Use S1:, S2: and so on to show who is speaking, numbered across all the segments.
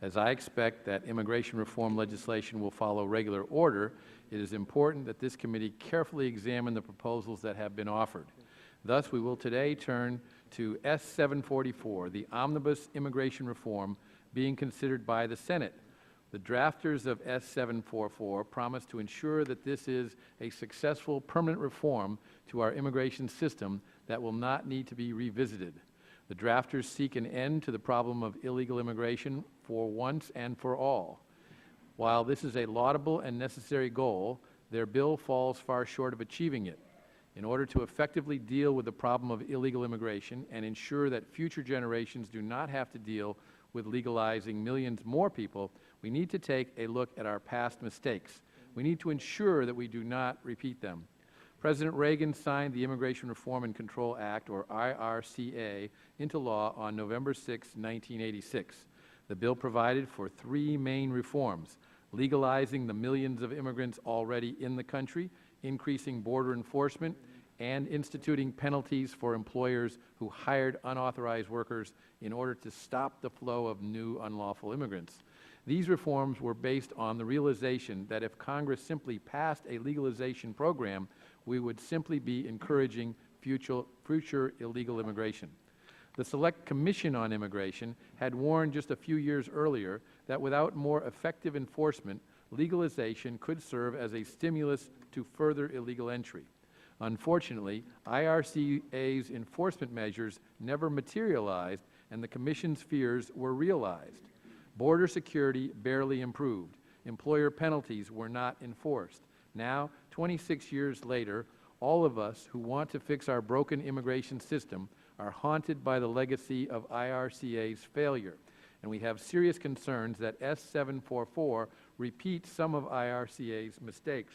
S1: As I expect that immigration reform legislation will follow regular order, it is important that this committee carefully examine the proposals that have been offered. Thus, we will today turn to S-744, the omnibus immigration reform being considered by the Senate. The drafters of S-744 promise to ensure that this is a successful permanent reform to our immigration system that will not need to be revisited. The drafters seek an end to the problem of illegal immigration for once and for all. While this is a laudable and necessary goal, their bill falls far short of achieving it. In order to effectively deal with the problem of illegal immigration and ensure that future generations do not have to deal with legalizing millions more people, we need to take a look at our past mistakes. We need to ensure that we do not repeat them. President Reagan signed the Immigration Reform and Control Act, or IRCA, into law on November 6, 1986. The bill provided for three main reforms: legalizing the millions of immigrants already in the country, increasing border enforcement, and instituting penalties for employers who hired unauthorized workers in order to stop the flow of new unlawful immigrants. These reforms were based on the realization that if Congress simply passed a legalization program, we would simply be encouraging future illegal immigration. The Select Commission on Immigration had warned just a few years earlier that without more effective enforcement, legalization could serve as a stimulus to further illegal entry. Unfortunately, IRCA's enforcement measures never materialized, and the Commission's fears were realized. Border security barely improved. Employer penalties were not enforced. Now, 26 years later, all of us who want to fix our broken immigration system are haunted by the legacy of IRCA's failure, and we have serious concerns that S-744 repeats some of IRCA's mistakes.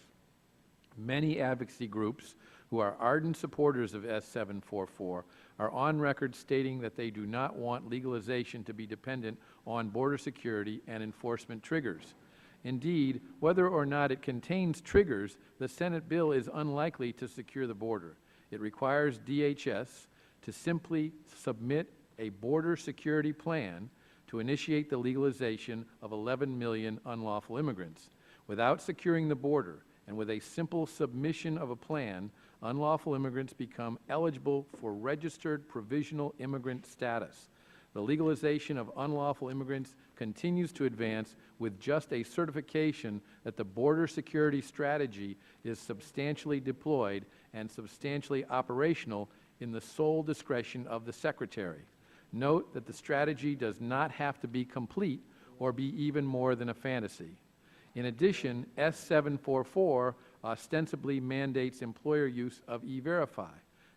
S1: Many advocacy groups who are ardent supporters of S-744 are on record stating that they do not want legalization to be dependent on border security and enforcement triggers. Indeed, whether or not it contains triggers, the Senate bill is unlikely to secure the border. It requires DHS to simply submit a border security plan to initiate the legalization of 11 million unlawful immigrants. Without securing the border and with a simple submission of a plan, unlawful immigrants become eligible for registered provisional immigrant status. The legalization of unlawful immigrants continues to advance with just a certification that the border security strategy is substantially deployed and substantially operational in the sole discretion of the Secretary. Note that the strategy does not have to be complete or be even more than a fantasy. In addition, S-744 ostensibly mandates employer use of E-Verify.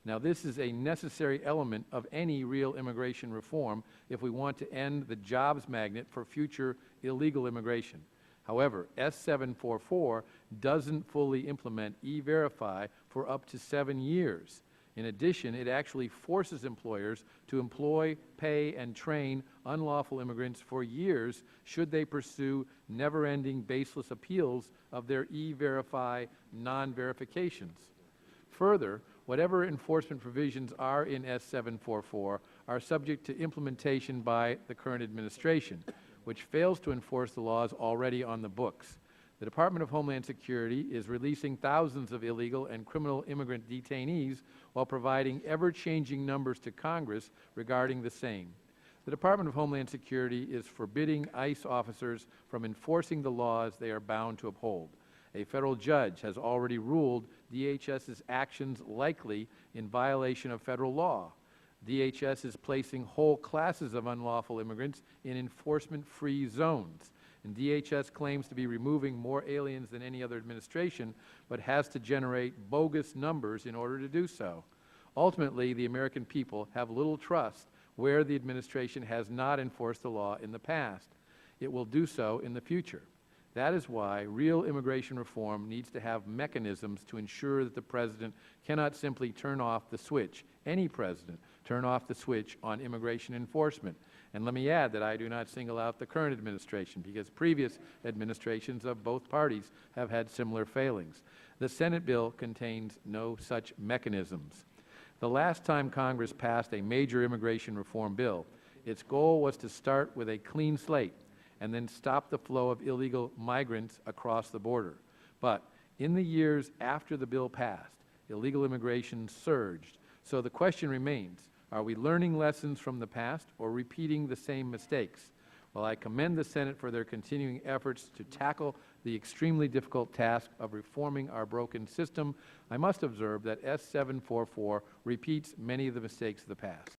S1: Now, this is a necessary element of any real immigration reform if we want to end the jobs magnet for future illegal immigration. However, S-744 doesn't fully implement E-Verify for up to 7 years. In addition, it actually forces employers to employ, pay, and train unlawful immigrants for years should they pursue never-ending baseless appeals of their E-Verify non-verifications. Further, whatever enforcement provisions are in S-744 are subject to implementation by the current administration, which fails to enforce the laws already on the books. The Department of Homeland Security is releasing thousands of illegal and criminal immigrant detainees while providing ever-changing numbers to Congress regarding the same. The Department of Homeland Security is forbidding ICE officers from enforcing the laws they are bound to uphold. A federal judge has already ruled DHS's actions likely in violation of federal law. DHS is placing whole classes of unlawful immigrants in enforcement-free zones. And DHS claims to be removing more aliens than any other administration, but has to generate bogus numbers in order to do so. Ultimately, the American people have little trust where the administration has not enforced the law in the past. It will do so in the future. That is why real immigration reform needs to have mechanisms to ensure that the President cannot simply turn off the switch, any President, turn off the switch on immigration enforcement. And let me add that I do not single out the current administration because previous administrations of both parties have had similar failings. The Senate bill contains no such mechanisms. The last time Congress passed a major immigration reform bill, its goal was to start with a clean slate and then stop the flow of illegal migrants across the border. But in the years after the bill passed, illegal immigration surged. So the question remains, are we learning lessons from the past or repeating the same mistakes? While I commend the Senate for their continuing efforts to tackle the extremely difficult task of reforming our broken system, I must observe that S. 744 repeats many of the mistakes of the past.